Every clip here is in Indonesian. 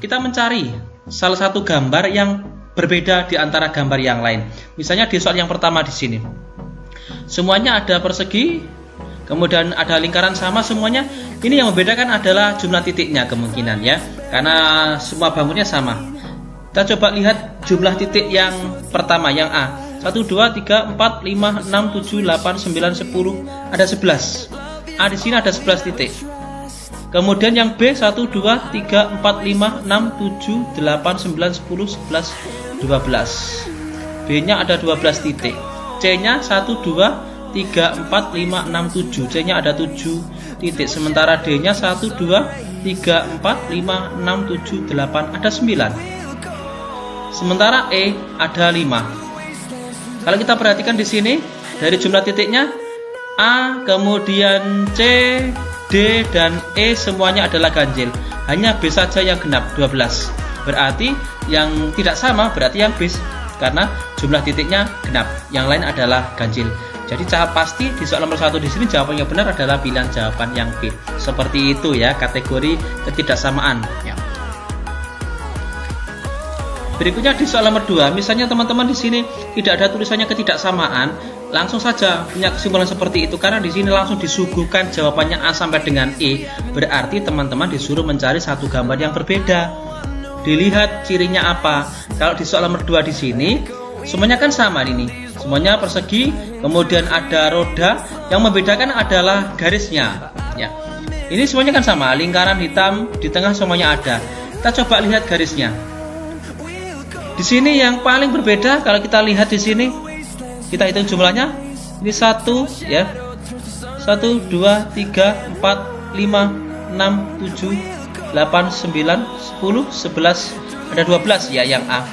kita mencari salah satu gambar yang berbeda di antara gambar yang lain. Misalnya di soal yang pertama di sini, semuanya ada persegi, kemudian ada lingkaran sama semuanya. Ini yang membedakan adalah jumlah titiknya kemungkinan ya, karena semua bangunnya sama. Kita coba lihat jumlah titik yang pertama, yang A. 1, 2, 3, 4, 5, 6, 7, 8, 9, 10. Ada 11. A di sini ada 11 titik. Kemudian yang B 1, 2, 3, 4, 5, 6, 7, 8, 9, 10, 11, 12. B nya ada 12 titik. C nya 1, 2, 3, 4, 5, 6, 7. C nya ada 7 titik. Sementara D nya 1, 2, 3, 4, 5, 6, 7, 8. Ada 9. Sementara E ada 5. Kalau kita perhatikan di sini dari jumlah titiknya, A, kemudian C, D, dan E semuanya adalah ganjil. Hanya B saja yang genap 12. Berarti yang tidak sama berarti yang B, karena jumlah titiknya genap. Yang lain adalah ganjil. Jadi pasti di soal nomor 1 di sini jawaban yang benar adalah pilihan jawaban yang B. Seperti itu ya kategori ketidaksamaan. Ya. Berikutnya di soal nomor 2, misalnya teman-teman di sini tidak ada tulisannya ketidaksamaan, langsung saja punya kesimpulan seperti itu karena di sini langsung disuguhkan jawabannya A sampai dengan E. Berarti teman-teman disuruh mencari satu gambar yang berbeda. Dilihat cirinya apa. Kalau di soal nomor 2 di sini semuanya kan sama ini. Semuanya persegi, kemudian ada roda, yang membedakan adalah garisnya. Ya. Ini semuanya kan sama, lingkaran hitam di tengah semuanya ada. Kita coba lihat garisnya. Di sini yang paling berbeda kalau kita lihat di sini, kita hitung jumlahnya. Ini 1 ya. 1, 2, 3, 4, 5, 6, 7, 8, 9, 10, 11. Ada 12 ya yang A.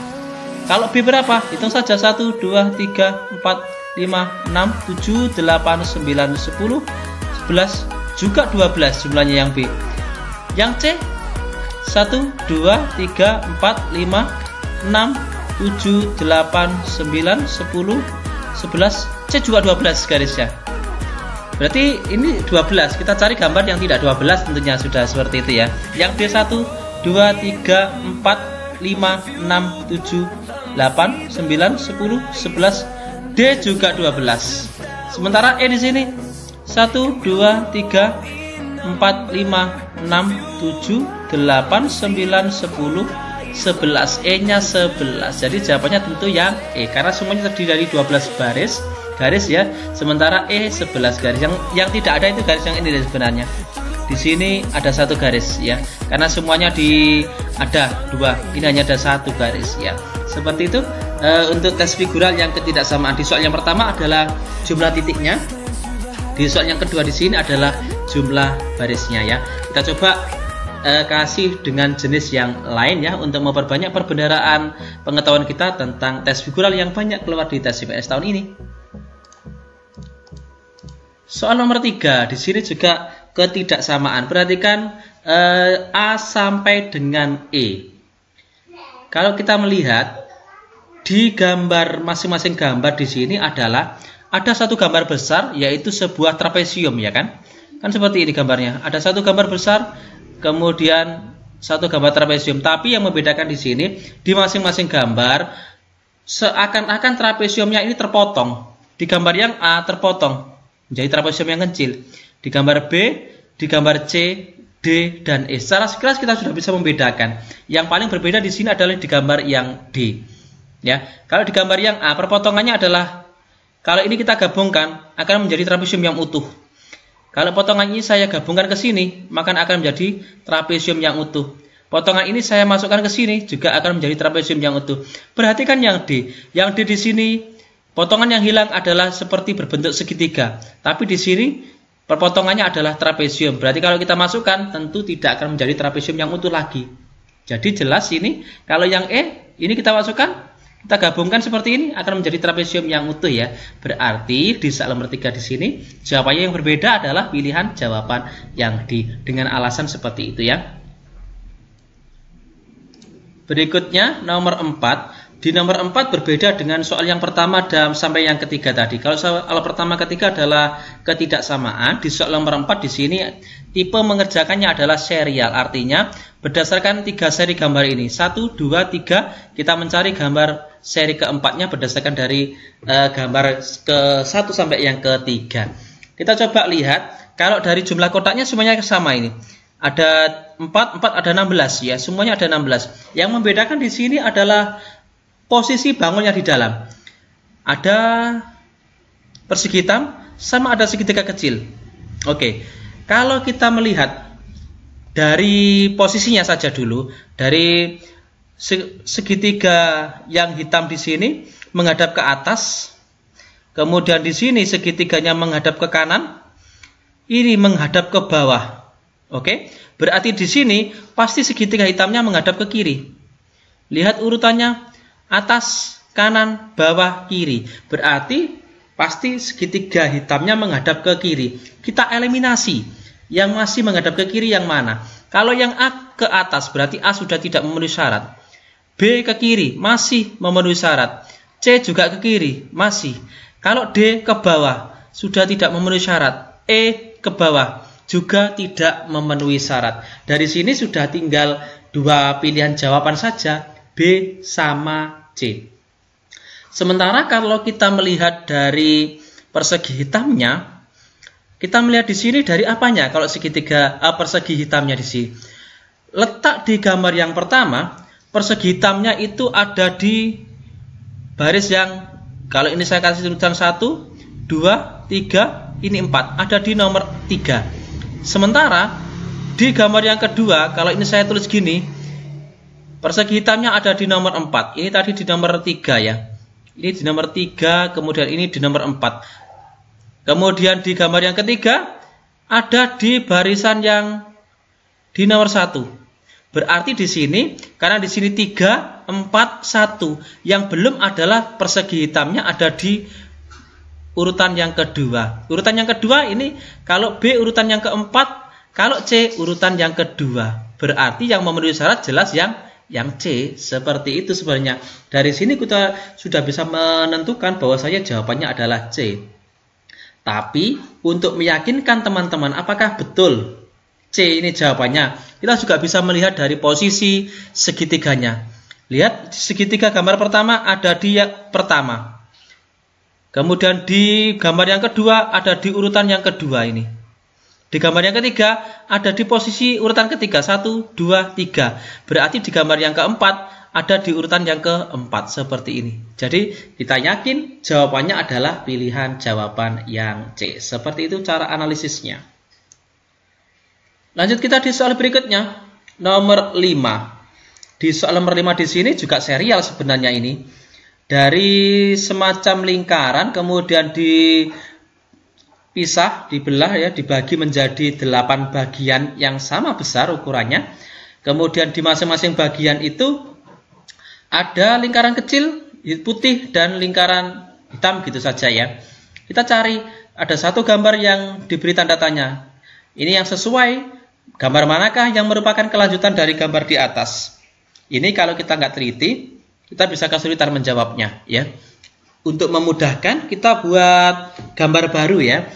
Kalau B berapa? Hitung saja. 1, 2, 3, 4, 5, 6, 7, 8, 9, 10, 11. Juga 12 jumlahnya yang B. Yang C 1, 2, 3, 4, 5, 6, 7, 8, 9, 10, 11. C juga 12 garisnya. Berarti ini 12. Kita cari gambar yang tidak 12 tentunya sudah seperti itu ya. Yang B 1, 2, 3, 4, 5, 6, 7, 8, 9, 10, 11. D juga 12. Sementara E di sini 1, 2, 3, 4, 5, 6, 7, 8, 9, 10, 11. E nya 11. Jadi jawabannya tentu yang E karena semuanya terdiri dari 12 garis ya. Sementara E 11 garis. Yang tidak ada itu garis yang ini sebenarnya. Di sini ada 1 garis ya. Karena semuanya ada 2. Ini hanya ada 1 garis ya. Seperti itu untuk tes figural yang ketidaksamaan. Di soal yang pertama adalah jumlah titiknya. Di soal yang kedua di sini adalah jumlah barisnya ya. Kita coba kasih dengan jenis yang lain ya untuk memperbanyak perbendaharaan pengetahuan kita tentang tes figural yang banyak keluar di tes IPS tahun ini. Soal nomor 3 di sini juga ketidaksamaan. Perhatikan A sampai dengan E. Kalau kita melihat di gambar masing-masing gambar di sini adalah ada satu gambar besar yaitu sebuah trapesium ya kan? Kan seperti ini gambarnya. Ada satu gambar besar, kemudian satu gambar trapesium. Tapi yang membedakan di sini di masing-masing gambar seakan-akan trapesiumnya ini terpotong. Di gambar yang A terpotong menjadi trapesium yang kecil. Di gambar B, di gambar C, D, dan E. Secara sekilas kita sudah bisa membedakan. Yang paling berbeda di sini adalah di gambar yang D. Ya, kalau di gambar yang A perpotongannya adalah kalau ini kita gabungkan akan menjadi trapesium yang utuh. Kalau potongan ini saya gabungkan ke sini, maka akan menjadi trapesium yang utuh. Potongan ini saya masukkan ke sini juga akan menjadi trapesium yang utuh. Perhatikan yang D. Yang D di sini potongan yang hilang adalah seperti berbentuk segitiga. Tapi di sini perpotongannya adalah trapesium. Berarti kalau kita masukkan tentu tidak akan menjadi trapesium yang utuh lagi. Jadi jelas ini kalau yang E ini kita masukkan, kita gabungkan seperti ini akan menjadi trapesium yang utuh ya. Berarti di soal nomor 3 di sini jawabannya yang berbeda adalah pilihan jawaban yang D dengan alasan seperti itu ya. Berikutnya nomor 4, di nomor 4 berbeda dengan soal yang pertama dan sampai yang ketiga tadi. Kalau soal pertama ketiga adalah ketidaksamaan, di soal nomor 4 di sini tipe mengerjakannya adalah serial. Artinya berdasarkan 3 seri gambar ini, 1, 2, 3, kita mencari gambar seri keempatnya berdasarkan dari gambar ke 1 sampai yang ketiga. Kita coba lihat, kalau dari jumlah kotaknya semuanya sama ini. Ada 4 ada 16 ya, semuanya ada 16. Yang membedakan di sini adalah posisi bangunnya di dalam. Ada persegi hitam sama ada segitiga kecil. Oke. Kalau kita melihat dari posisinya saja dulu, dari segitiga yang hitam di sini menghadap ke atas, kemudian di sini segitiganya menghadap ke kanan, ini menghadap ke bawah. Oke. Berarti di sini pasti segitiga hitamnya menghadap ke kiri. Lihat urutannya, atas, kanan, bawah, kiri. Berarti pasti segitiga hitamnya menghadap ke kiri. Kita eliminasi. Yang masih menghadap ke kiri yang mana? Kalau yang A ke atas berarti A sudah tidak memenuhi syarat. B ke kiri masih memenuhi syarat. C juga ke kiri masih. Kalau D ke bawah sudah tidak memenuhi syarat. E ke bawah juga tidak memenuhi syarat. Dari sini sudah tinggal 2 pilihan jawaban saja, B sama C. Sementara kalau kita melihat dari persegi hitamnya, kita melihat di sini dari apanya? Kalau segitiga persegi hitamnya di sini, letak di gambar yang pertama, persegi hitamnya itu ada di baris yang, kalau ini saya kasih tulisan 1, 2, 3, ini 4, ada di nomor 3. Sementara di gambar yang kedua, kalau ini saya tulis gini, persegi hitamnya ada di nomor 4. Ini tadi di nomor 3 ya. Ini di nomor 3, kemudian ini di nomor 4. Kemudian di gambar yang ketiga ada di barisan yang di nomor 1. Berarti di sini, karena di sini 3, 4, 1. Yang belum adalah persegi hitamnya ada di urutan yang kedua. Urutan yang kedua ini, kalau B urutan yang keempat, kalau C urutan yang kedua. Berarti yang memenuhi syarat jelas yang C. Seperti itu sebenarnya. Dari sini kita sudah bisa menentukan bahwasanya jawabannya adalah C. Tapi untuk meyakinkan teman-teman apakah betul C ini jawabannya, kita juga bisa melihat dari posisi segitiganya. Lihat segitiga gambar pertama ada di yang pertama. Kemudian di gambar yang kedua ada di urutan yang kedua ini. Di gambar yang ketiga ada di posisi urutan ketiga, 1, 2, 3. Berarti di gambar yang keempat ada di urutan yang keempat, seperti ini. Jadi kita yakin jawabannya adalah pilihan jawaban yang C. Seperti itu cara analisisnya. Lanjut kita di soal berikutnya, nomor 5. Di soal nomor 5 di sini juga serial sebenarnya ini. Dari semacam lingkaran kemudian dipisah, dibelah ya, dibagi menjadi 8 bagian yang sama besar ukurannya. Kemudian di masing-masing bagian itu ada lingkaran kecil putih dan lingkaran hitam gitu saja ya. Kita cari ada satu gambar yang diberi tanda tanya. Ini yang sesuai. Gambar manakah yang merupakan kelanjutan dari gambar di atas? Ini kalau kita nggak teliti, kita bisa kesulitan menjawabnya ya. Untuk memudahkan kita buat gambar baru ya.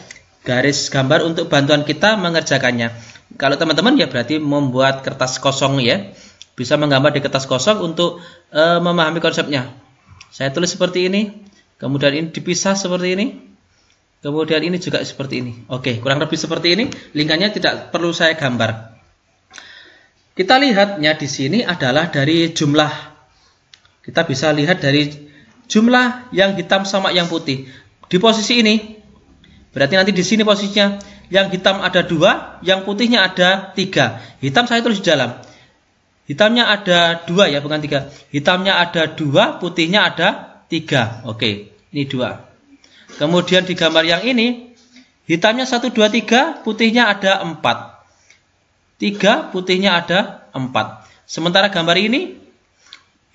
Garis gambar untuk bantuan kita mengerjakannya. Kalau teman-teman ya berarti membuat kertas kosong ya. Bisa menggambar di kertas kosong untuk memahami konsepnya. Saya tulis seperti ini, kemudian ini dipisah seperti ini, kemudian ini juga seperti ini. Oke, kurang lebih seperti ini. Lingkarannya tidak perlu saya gambar. Kita lihatnya di sini adalah dari jumlah. Kita bisa lihat dari jumlah yang hitam sama yang putih. Di posisi ini, berarti nanti di sini posisinya yang hitam ada 2, yang putihnya ada 3. Hitam saya tulis di dalam. Hitamnya ada 2 ya, bukan 3. Hitamnya ada 2, putihnya ada 3. Oke, ini 2. Kemudian di gambar yang ini, hitamnya 1, 2, 3, putihnya ada 4. 3, putihnya ada 4. Sementara gambar ini,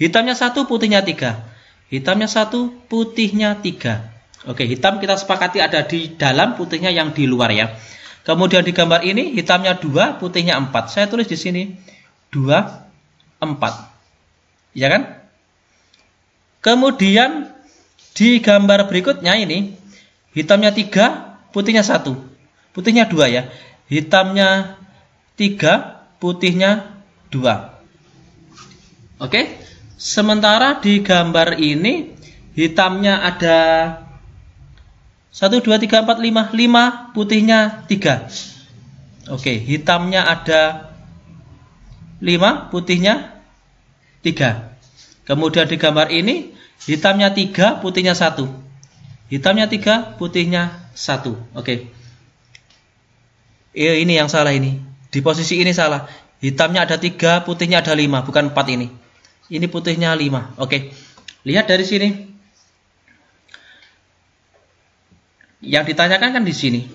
hitamnya 1, putihnya 3. Hitamnya 1, putihnya 3. Oke, hitam kita sepakati ada di dalam, putihnya yang di luar ya. Kemudian di gambar ini, hitamnya 2, putihnya 4. Saya tulis di sini 2, 4. Ya kan? Kemudian di gambar berikutnya ini hitamnya 3, putihnya 1. Putihnya 2 ya. Hitamnya 3, putihnya 2. Oke. Sementara di gambar ini hitamnya ada 1, 2, 3, 4, 5. 5, putihnya 3. Oke, hitamnya ada 5, putihnya 3. Kemudian di gambar ini hitamnya 3, putihnya 1. Hitamnya 3, putihnya 1. Oke. Ini yang salah ini. Di posisi ini salah. Hitamnya ada 3, putihnya ada 5, bukan 4 ini. Ini putihnya 5. Oke. Lihat dari sini. Yang ditanyakan kan di sini.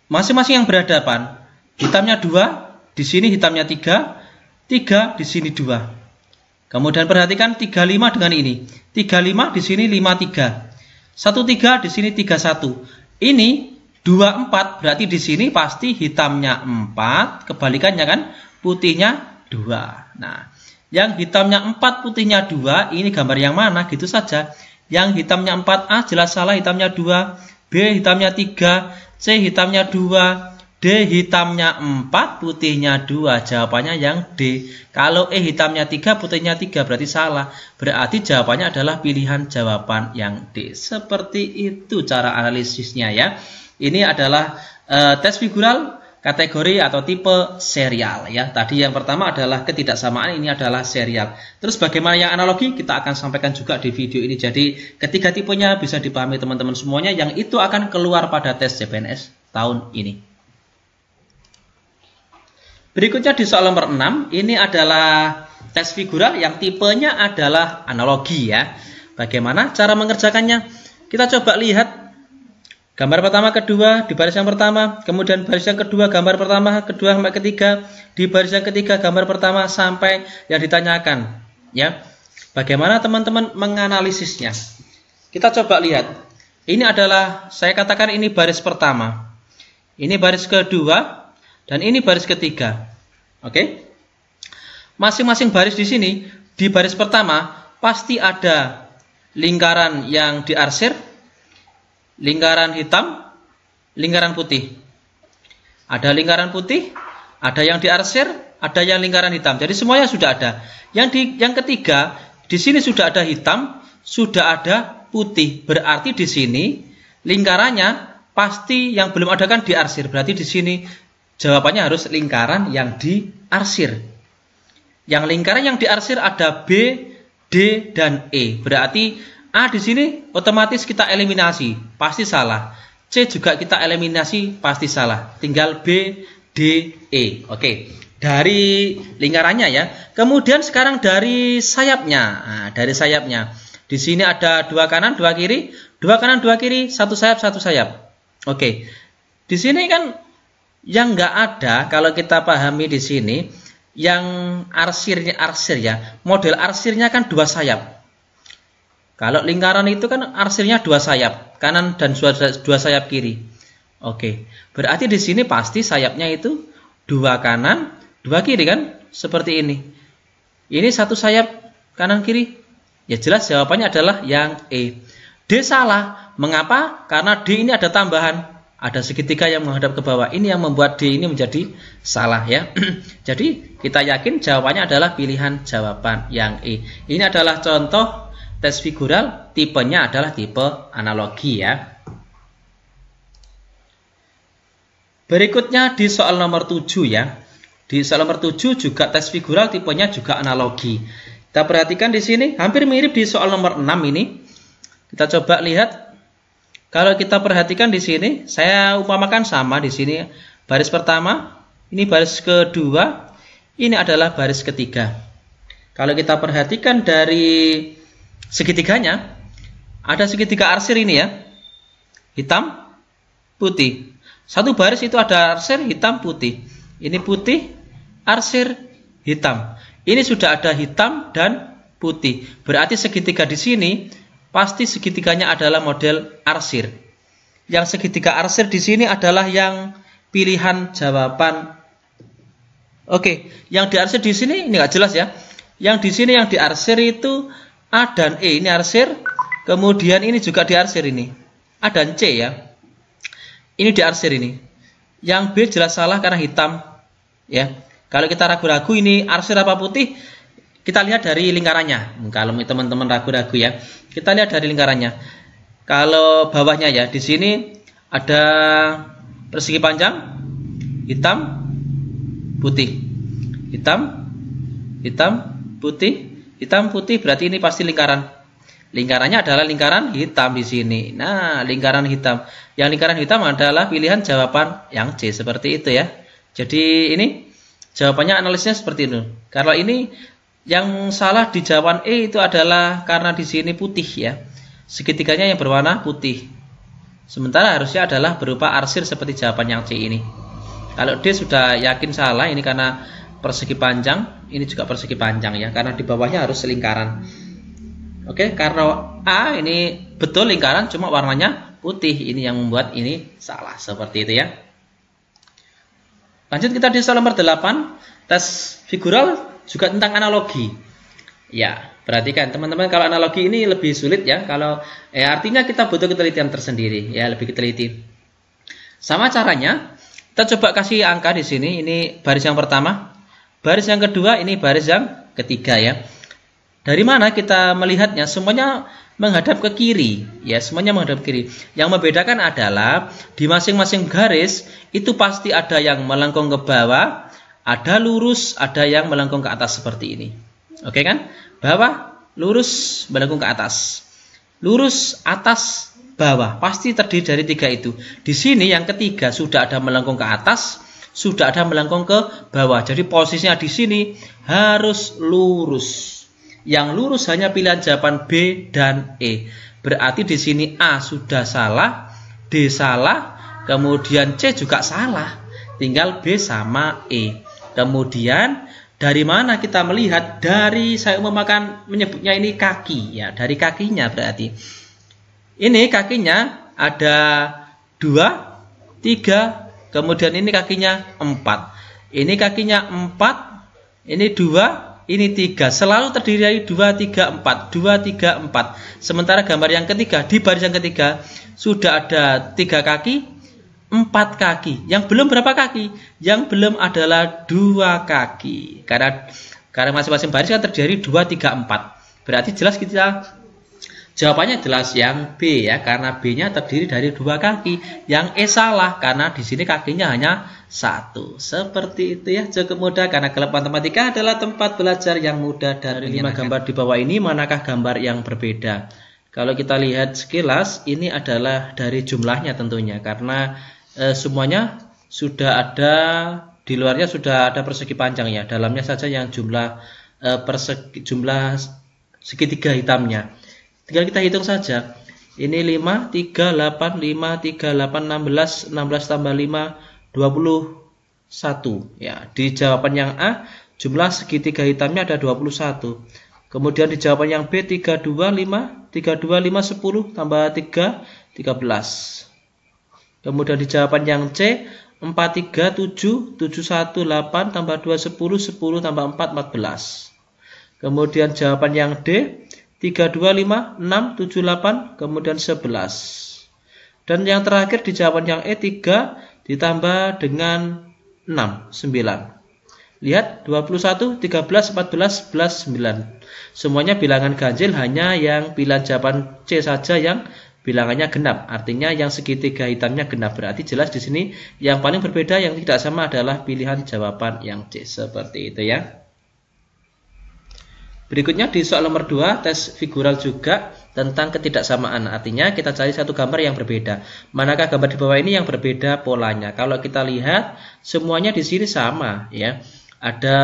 Masing-masing yang berhadapan. Hitamnya 2, di sini hitamnya 3, 3 di sini 2. Kemudian perhatikan 35 dengan ini. 35 di sini 53. 13 di sini 31. Ini 24 berarti di sini pasti hitamnya 4, kebalikannya kan putihnya 2. Nah, yang hitamnya 4 putihnya 2 ini gambar yang mana? Gitu saja. Yang hitamnya 4A jelas salah, hitamnya 2, B hitamnya 3, C hitamnya 2, D hitamnya 4, putihnya 2. Jawabannya yang D. Kalau E hitamnya 3, putihnya 3 berarti salah. Berarti jawabannya adalah pilihan jawaban yang D. Seperti itu cara analisisnya ya. Ini adalah tes figural kategori atau tipe serial ya. Tadi yang pertama adalah ketidaksamaan, ini adalah serial. Terus bagaimana yang analogi kita akan sampaikan juga di video ini. Jadi ketiga tipenya bisa dipahami teman-teman semuanya, yang itu akan keluar pada tes CPNS tahun ini. Berikutnya di soal nomor 6, ini adalah tes figural yang tipenya adalah analogi ya. Bagaimana cara mengerjakannya? Kita coba lihat gambar pertama, kedua di baris yang pertama, kemudian baris yang kedua, gambar pertama, kedua sampai ketiga, di baris yang ketiga, gambar pertama sampai yang ditanyakan. Ya, bagaimana teman-teman menganalisisnya? Kita coba lihat. Ini adalah, saya katakan ini baris pertama, ini baris kedua, dan ini baris ketiga. Oke? Masing-masing baris di sini, di baris pertama pasti ada lingkaran yang diarsir, lingkaran hitam, lingkaran putih. Ada lingkaran putih, ada yang diarsir, ada yang lingkaran hitam. Jadi semuanya sudah ada. Yang ketiga, di sini sudah ada hitam, sudah ada putih. Berarti di sini lingkarannya pasti yang belum ada kan diarsir. Berarti di sini jawabannya harus lingkaran yang diarsir. Yang lingkaran yang diarsir ada B, D, dan E. Berarti A di sini otomatis kita eliminasi, pasti salah. C juga kita eliminasi, pasti salah. Tinggal B, D, E. Oke, dari lingkarannya ya. Kemudian sekarang dari sayapnya. Nah, dari sayapnya. Di sini ada 2 kanan, 2 kiri. 2 kanan, 2 kiri, 1 sayap, 1 sayap. Oke, di sini kan yang nggak ada, kalau kita pahami di sini, yang arsirnya arsir ya. Model arsirnya kan 2 sayap. Kalau lingkaran itu kan arsirnya 2 sayap, kanan dan 2 sayap kiri. Oke, berarti di sini pasti sayapnya itu 2 kanan, 2 kiri kan? Seperti ini. Ini 1 sayap kanan kiri. Ya jelas jawabannya adalah yang E. D salah. Mengapa? Karena D ini ada tambahan. Ada segitiga yang menghadap ke bawah. Ini yang membuat D ini menjadi salah ya. Jadi kita yakin jawabannya adalah pilihan jawaban yang E. Ini adalah contoh tes figural, tipenya adalah tipe analogi ya. Berikutnya di soal nomor 7 ya. Di soal nomor 7 juga tes figural, tipenya juga analogi. Kita perhatikan di sini hampir mirip di soal nomor 6 ini. Kita coba lihat. Kalau kita perhatikan di sini, saya umpamakan sama di sini. Baris pertama, ini baris kedua, ini adalah baris ketiga. Kalau kita perhatikan dari segitiganya, ada segitiga arsir ini ya, hitam, putih. Satu baris itu ada arsir, hitam, putih. Ini putih, arsir, hitam. Ini sudah ada hitam dan putih. Berarti segitiga di sini, pasti segitiganya adalah model arsir. Yang segitiga arsir di sini adalah yang pilihan jawaban. Oke, yang diarsir di sini ini nggak jelas ya. Yang di sini yang diarsir itu A dan E ini arsir, kemudian ini juga diarsir ini. A dan C ya. Ini diarsir ini. Yang B jelas salah karena hitam ya. Kalau kita ragu-ragu ini arsir apa putih, kita lihat dari lingkarannya. Kalau teman-teman ragu-ragu ya, kita lihat dari lingkarannya. Kalau bawahnya ya, di sini ada persegi panjang, hitam, putih, hitam, hitam, putih, hitam, putih. Berarti ini pasti lingkaran. Lingkarannya adalah lingkaran hitam di sini. Nah, lingkaran hitam. Yang lingkaran hitam adalah pilihan jawaban yang C seperti itu ya. Jadi ini jawabannya analisisnya seperti itu. Kalau ini yang salah di jawaban E itu adalah karena di sini putih ya. Segitiganya yang berwarna putih. Sementara harusnya adalah berupa arsir seperti jawaban yang C ini. Kalau D sudah yakin salah, ini karena persegi panjang, ini juga persegi panjang ya, karena di bawahnya harus lingkaran. Oke, karena A ini betul lingkaran, cuma warnanya putih, ini yang membuat ini salah, seperti itu ya. Lanjut kita di soal nomor 8, tes figural juga tentang analogi. Ya, perhatikan teman-teman, kalau analogi ini lebih sulit ya, kalau artinya kita butuh ketelitian tersendiri ya, lebih teliti. Sama caranya, kita coba kasih angka di sini, ini baris yang pertama, baris yang kedua, ini baris yang ketiga ya. Dari mana kita melihatnya? Semuanya menghadap ke kiri, ya, semuanya menghadap ke kiri. Yang membedakan adalah di masing-masing garis itu pasti ada yang melengkung ke bawah, ada lurus, ada yang melengkung ke atas seperti ini. Oke kan? Bawah, lurus, melengkung ke atas. Lurus, atas, bawah. Pasti terdiri dari 3 itu. Di sini yang ketiga sudah ada melengkung ke atas, sudah ada melengkung ke bawah. Jadi posisinya di sini harus lurus. Yang lurus hanya pilihan jawaban B dan E. Berarti di sini A sudah salah, D salah, kemudian C juga salah. Tinggal B sama E. Kemudian dari mana kita melihat? Dari saya menyebutnya ini kaki ya, dari kakinya berarti. Ini kakinya ada 2, 3, kemudian ini kakinya 4. Ini kakinya 4, ini 2, ini 3, selalu terdiri dari 2, 3, 4, 2, 3, 4. Sementara gambar yang ketiga, di baris yang ketiga sudah ada 3 kaki, 4 kaki. Yang belum berapa kaki? Yang belum adalah 2 kaki. Karena masing-masing baris kan terdiri 2, 3, 4. Berarti jelas kita jawabannya jelas yang B ya, karena B-nya terdiri dari 2 kaki. Yang E salah karena di sini kakinya hanya 1. Seperti itu ya, cukup mudah karena klub matematika adalah tempat belajar yang mudah. Dari 5 gambar di bawah ini, manakah gambar yang berbeda? Kalau kita lihat sekilas, ini adalah dari jumlahnya tentunya, karena semuanya sudah ada, di luarnya sudah ada persegi panjang ya, dalamnya saja yang jumlah segitiga hitamnya. Tinggal kita hitung saja. Ini 5, 3, 8, 5, 3, 8, 16, 16 tambah 5, 21 ya. Di jawaban yang A jumlah segitiga hitamnya ada 21. Kemudian di jawaban yang B 3, 2, 5, 3, 2, 5, 10 tambah 3, 13. Kemudian di jawaban yang C 4, 3, 7, 7, 1, 8 tambah 2, 10, 10 tambah 4, 14. Kemudian jawaban yang D 3, 2, 5, 6, 7, 8, kemudian 11. Dan yang terakhir di jawaban yang E 3 ditambah dengan 6, 9. Lihat 21, 13, 14, 11, 9. Semuanya bilangan ganjil, hanya yang pilihan jawaban C saja yang bilangannya genap. Artinya yang segitiga hitamnya genap. Berarti jelas di sini yang paling berbeda yang tidak sama adalah pilihan jawaban yang C. Seperti itu ya. Berikutnya di soal nomor 2, tes figural juga tentang ketidaksamaan. Artinya kita cari satu gambar yang berbeda. Manakah gambar di bawah ini yang berbeda polanya? Kalau kita lihat semuanya di sini sama ya. Ada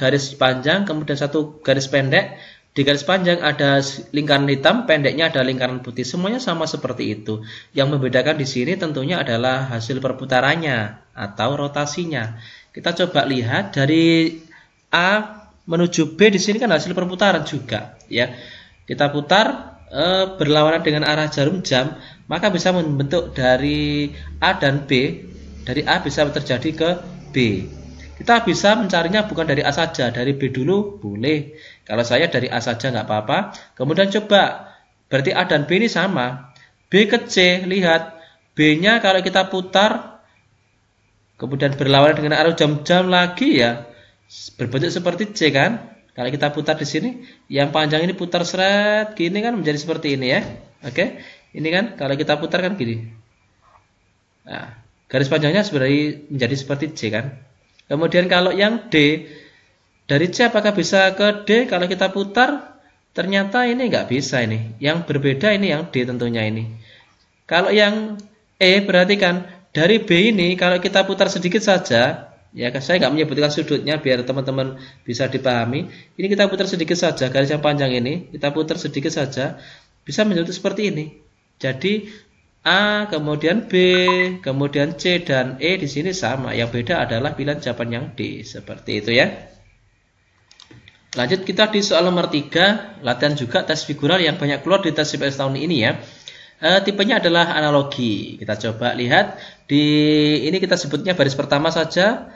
garis panjang, kemudian satu garis pendek. Di garis panjang ada lingkaran hitam, pendeknya ada lingkaran putih. Semuanya sama seperti itu. Yang membedakan di sini tentunya adalah hasil perputarannya atau rotasinya. Kita coba lihat dari A menuju B, di sini kan hasil perputaran juga ya. Kita putar berlawanan dengan arah jarum jam, maka bisa membentuk dari A dan B. Dari A bisa terjadi ke B. Kita bisa mencarinya bukan dari A saja, dari B dulu boleh. Kalau saya dari A saja nggak apa-apa. Kemudian coba, berarti A dan B ini sama. B ke C, lihat. B-nya kalau kita putar, kemudian berlawanan dengan arah jam-jam lagi ya, berbentuk seperti C kan. Kalau kita putar di sini, yang panjang ini putar seret, gini kan menjadi seperti ini ya. Oke, ini kan kalau kita putar kan gini. Nah, garis panjangnya sebenarnya menjadi seperti C kan. Kemudian kalau yang D, dari C apakah bisa ke D? Kalau kita putar, ternyata ini nggak bisa ini. Yang berbeda ini yang D tentunya ini. Kalau yang E, perhatikan, dari B ini kalau kita putar sedikit saja, ya saya nggak menyebutkan sudutnya biar teman-teman bisa dipahami. Ini kita putar sedikit saja, garis yang panjang ini, kita putar sedikit saja, bisa menjadi seperti ini. Jadi A, kemudian B, kemudian C dan E di sini sama. Yang beda adalah pilihan jawaban yang D. Seperti itu ya. Lanjut kita di soal nomor 3, latihan juga tes figural yang banyak keluar di tes CPNS tahun ini ya. Tipenya adalah analogi. Kita coba lihat di ini kita sebutnya baris pertama saja.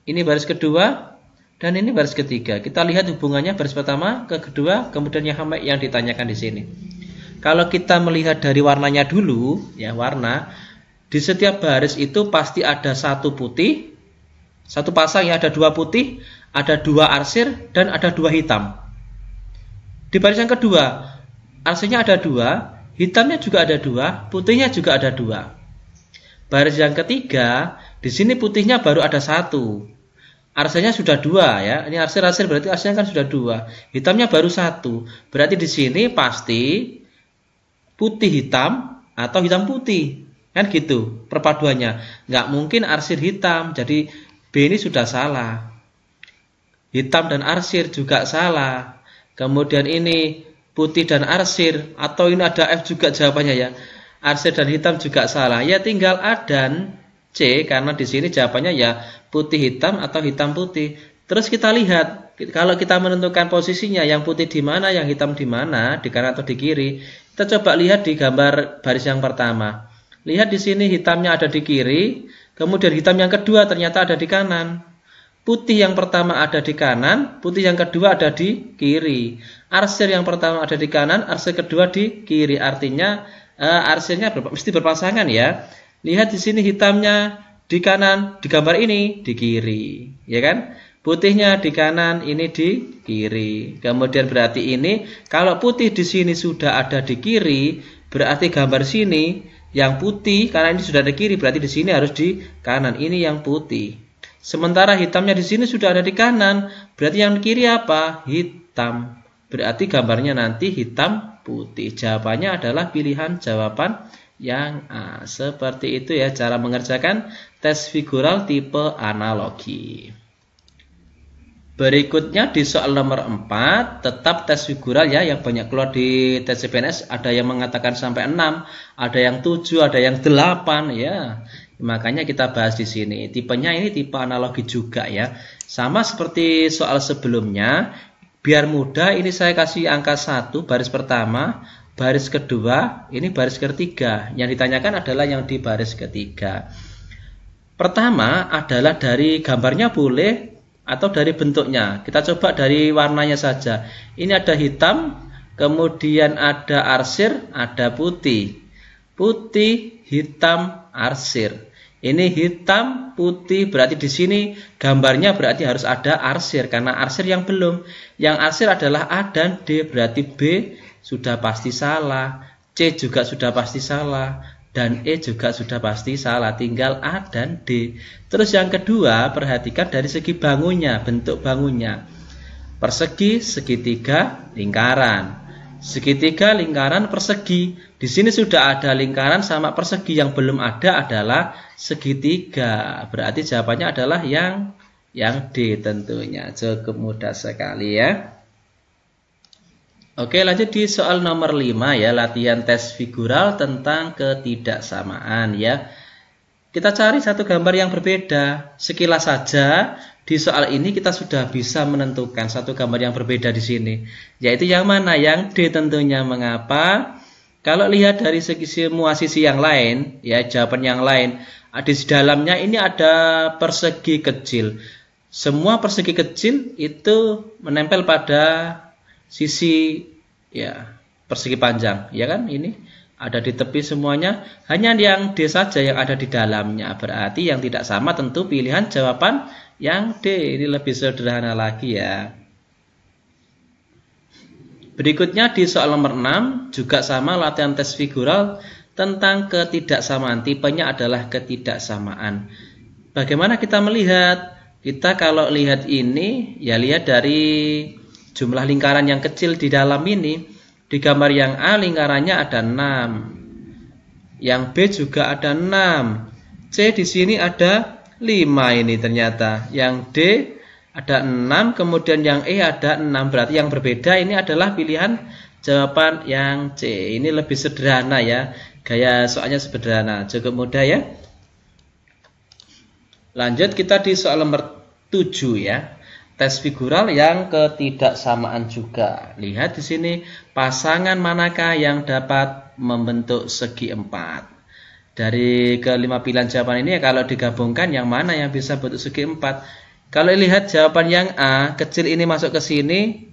Ini baris kedua dan ini baris ketiga. Kita lihat hubungannya baris pertama ke kedua, kemudian yang ditanyakan di sini. Kalau kita melihat dari warnanya dulu, ya warna, di setiap baris itu pasti ada satu putih, satu pasang ya, ada dua putih, ada dua arsir, dan ada dua hitam. Di baris yang kedua, arsirnya ada dua, hitamnya juga ada dua, putihnya juga ada dua. Baris yang ketiga, di sini putihnya baru ada satu. Arsirnya sudah dua ya, ini arsir berarti arsirnya kan sudah dua, hitamnya baru satu. Berarti di sini pasti putih hitam atau hitam putih, kan gitu perpaduannya. Nggak mungkin arsir hitam, jadi B ini sudah salah. Hitam dan arsir juga salah. Kemudian ini putih dan arsir, atau ini ada F juga jawabannya ya. Arsir dan hitam juga salah. Ya tinggal A dan C, karena di sini jawabannya ya putih hitam atau hitam putih. Terus kita lihat, kalau kita menentukan posisinya, yang putih di mana, yang hitam di mana, di kanan atau di kiri. Kita coba lihat di gambar baris yang pertama. Lihat di sini hitamnya ada di kiri, kemudian hitam yang kedua ternyata ada di kanan. Putih yang pertama ada di kanan, putih yang kedua ada di kiri. Arsir yang pertama ada di kanan, arsir kedua di kiri. Artinya arsirnya mesti berpasangan ya. Lihat di sini hitamnya di kanan, di gambar ini di kiri, ya kan? Putihnya di kanan, ini di kiri. Kemudian berarti ini, kalau putih di sini sudah ada di kiri, berarti gambar sini yang putih, karena ini sudah ada di kiri, berarti di sini harus di kanan. Ini yang putih. Sementara hitamnya di sini sudah ada di kanan, berarti yang di kiri apa? Hitam. Berarti gambarnya nanti hitam putih. Jawabannya adalah pilihan jawaban yang A. Seperti itu ya cara mengerjakan tes figural tipe analogi. Berikutnya di soal nomor 4, tetap tes figural ya, yang banyak keluar di tes CPNS. Ada yang mengatakan sampai 6, ada yang 7, ada yang 8 ya. Makanya kita bahas di sini. Tipenya ini tipe analogi juga ya. Sama seperti soal sebelumnya. Biar mudah, ini saya kasih angka 1 baris pertama, baris kedua, ini baris ketiga. Yang ditanyakan adalah yang di baris ketiga. Pertama adalah dari gambarnya boleh atau dari bentuknya. Kita coba dari warnanya saja. Ini ada hitam, kemudian ada arsir, ada putih. Putih, hitam, arsir. Ini hitam, putih, berarti di sini gambarnya berarti harus ada arsir, karena arsir yang belum. Yang arsir adalah A dan D, berarti B sudah pasti salah, C juga sudah pasti salah, dan E juga sudah pasti salah, tinggal A dan D. Terus yang kedua, perhatikan dari segi bangunnya, bentuk bangunnya. Persegi, segitiga, lingkaran. Segitiga, lingkaran, persegi. Di sini sudah ada lingkaran sama persegi, yang belum ada adalah segitiga. Berarti jawabannya adalah yang D tentunya. Cukup mudah sekali ya. Oke, lanjut di soal nomor 5 ya, latihan tes figural tentang ketidaksamaan ya. Kita cari satu gambar yang berbeda. Sekilas saja di soal ini kita sudah bisa menentukan satu gambar yang berbeda di sini. Yaitu yang mana? Yang D tentunya. Mengapa? Kalau lihat dari segi semua sisi yang lain, ya jawaban yang lain, di dalamnya ini ada persegi kecil. semua persegi kecil itu menempel pada sisi ya persegi panjang, ya kan? Ini ada di tepi semuanya, hanya yang D saja yang ada di dalamnya. Berarti yang tidak sama tentu pilihan jawaban yang D. Ini lebih sederhana lagi ya. Berikutnya di soal nomor 6 juga sama, latihan tes figural tentang ketidaksamaan. Tipenya adalah ketidaksamaan. Bagaimana kita melihat? Kita kalau lihat ini, ya lihat dari jumlah lingkaran yang kecil di dalam ini. Di gambar yang A lingkarannya ada 6. Yang B juga ada 6. C di sini ada 5 ini ternyata. Yang D ada 6, kemudian yang E ada 6. Berarti yang berbeda ini adalah pilihan jawaban yang C. Ini lebih sederhana ya. Gaya soalnya sederhana, cukup mudah ya. Lanjut kita di soal nomor 7 ya. Tes figural yang ketidaksamaan juga. Lihat di sini pasangan manakah yang dapat membentuk segi 4. Dari kelima pilihan jawaban ini kalau digabungkan yang mana yang bisa bentuk segi 4? Kalau lihat jawaban yang A, kecil ini masuk ke sini,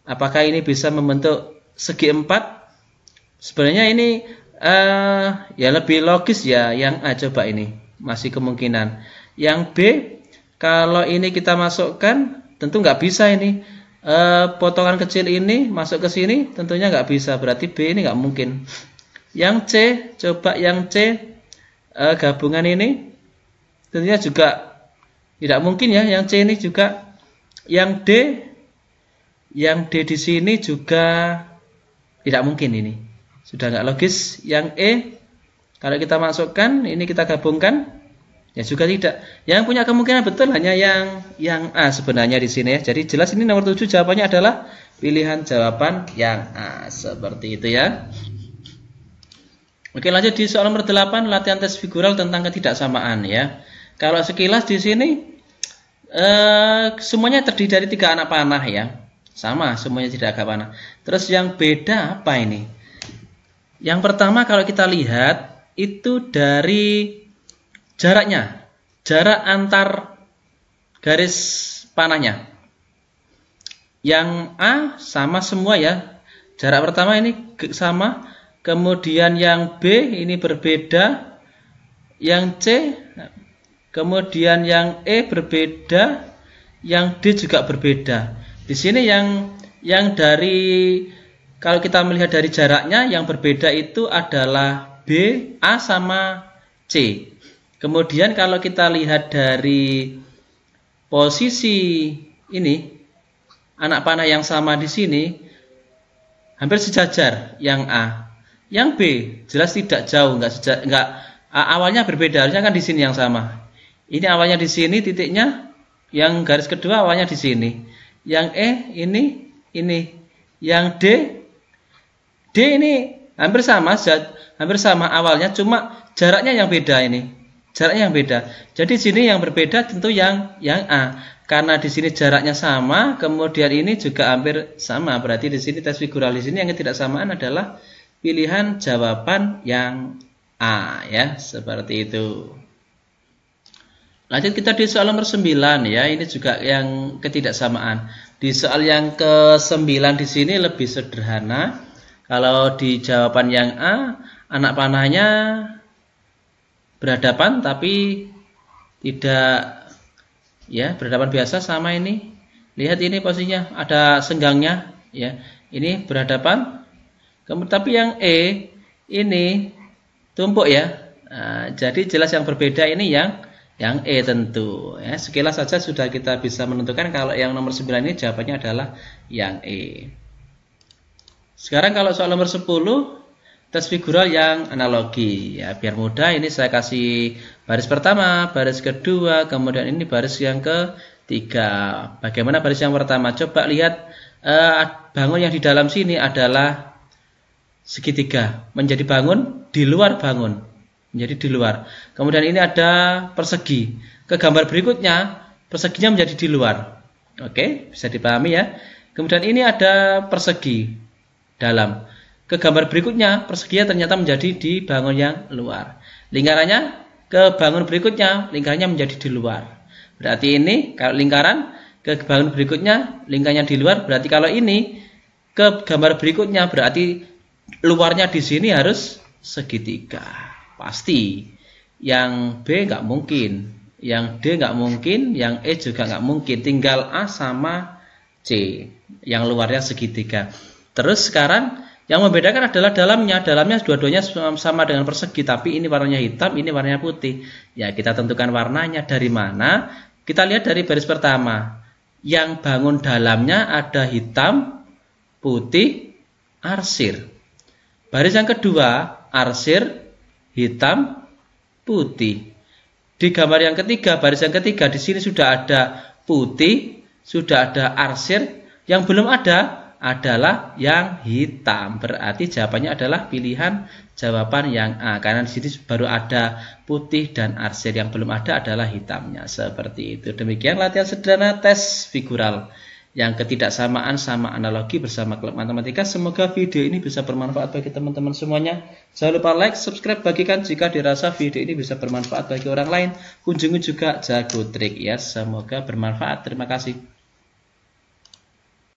apakah ini bisa membentuk segi 4? Sebenarnya ini ya lebih logis ya yang A, coba ini masih kemungkinan. Yang B, kalau ini kita masukkan tentu nggak bisa ini. Potongan kecil ini masuk ke sini tentunya nggak bisa, berarti B ini nggak mungkin. Yang C, coba yang C gabungan ini tentunya juga tidak mungkin ya. Yang C ini juga. Yang D di sini juga tidak mungkin ini. Sudah nggak logis. Yang E kalau kita masukkan ini kita gabungkan ya juga tidak. Yang punya kemungkinan betul hanya yang A sebenarnya di sini ya. Jadi jelas ini nomor 7 jawabannya adalah pilihan jawaban yang A. Seperti itu ya. Oke, lanjut di soal nomor 8, latihan tes figural tentang ketidaksamaan ya. Kalau sekilas di sini semuanya terdiri dari 3 anak panah ya. Sama, semuanya tidak agak panah. Terus yang beda apa ini? Yang pertama kalau kita lihat itu dari jaraknya, jarak antar garis panahnya. Yang A sama semua ya. Jarak pertama ini sama. Kemudian yang B ini berbeda. Yang C, kemudian yang E berbeda. Yang D juga berbeda. Di sini yang dari, kalau kita melihat dari jaraknya, yang berbeda itu adalah B, A sama C. Kemudian kalau kita lihat dari posisi ini, anak panah yang sama di sini hampir sejajar yang A. Yang B jelas tidak jauh, enggak awalnya berbeda, harusnya kan di sini yang sama. Ini awalnya di sini titiknya, yang garis kedua awalnya di sini. Yang E ini. Yang D ini hampir sama awalnya, cuma jaraknya yang beda ini. Jaraknya yang beda. Jadi sini yang berbeda tentu yang A. Karena di sini jaraknya sama, kemudian ini juga hampir sama. Berarti di sini tes figural di sini yang ketidaksamaan adalah pilihan jawaban yang A ya, seperti itu. Lanjut kita di soal nomor 9 ya. Ini juga yang ketidaksamaan. Di soal yang ke-9 di sini lebih sederhana. Kalau di jawaban yang A, anak panahnya berhadapan tapi tidak ya, berhadapan biasa sama ini. Lihat ini posisinya ada senggangnya ya. Ini berhadapan. Tapi yang E ini tumpuk ya. Nah, jadi jelas yang berbeda ini yang E tentu ya. Sekilas saja sudah kita bisa menentukan kalau yang nomor 9 ini jawabannya adalah yang E. Sekarang kalau soal nomor 10, tes figural yang analogi ya, biar mudah ini saya kasih baris pertama, baris kedua, kemudian ini baris yang ketiga. Bagaimana baris yang pertama? Coba lihat bangun yang di dalam sini adalah segitiga, menjadi bangun di luar bangun, menjadi di luar. Kemudian ini ada persegi. Ke gambar berikutnya perseginya menjadi di luar. Oke, bisa dipahami ya. Kemudian ini ada persegi dalam. Ke gambar berikutnya, perseginya ternyata menjadi di bangun yang luar. Lingkarannya ke bangun berikutnya, lingkarannya menjadi di luar. berarti ini kalau lingkaran ke bangun berikutnya lingkarannya di luar, berarti kalau ini ke gambar berikutnya berarti luarnya di sini harus segitiga. Pasti. Yang B nggak mungkin, yang D nggak mungkin, yang E juga nggak mungkin. Tinggal A sama C yang luarnya segitiga. Terus sekarang yang membedakan adalah dalamnya. Dalamnya dua-duanya sama dengan persegi, tapi ini warnanya hitam, ini warnanya putih. Ya, kita tentukan warnanya dari mana? Kita lihat dari baris pertama. Yang bangun dalamnya ada hitam, putih, arsir. Baris yang kedua, arsir, hitam, putih. Di gambar yang ketiga, baris yang ketiga, di sini sudah ada putih, sudah ada arsir. Yang belum ada adalah yang hitam. Berarti jawabannya adalah pilihan jawaban yang A. Karena di sini baru ada putih dan arsir. Yang belum ada adalah hitamnya. Seperti itu. Demikian latihan sederhana tes figural yang ketidaksamaan sama analogi bersama klub matematika. Semoga video ini bisa bermanfaat bagi teman-teman semuanya. Jangan lupa like, subscribe, bagikan jika dirasa video ini bisa bermanfaat bagi orang lain. Kunjungi juga Jago Trik ya. Semoga bermanfaat. Terima kasih.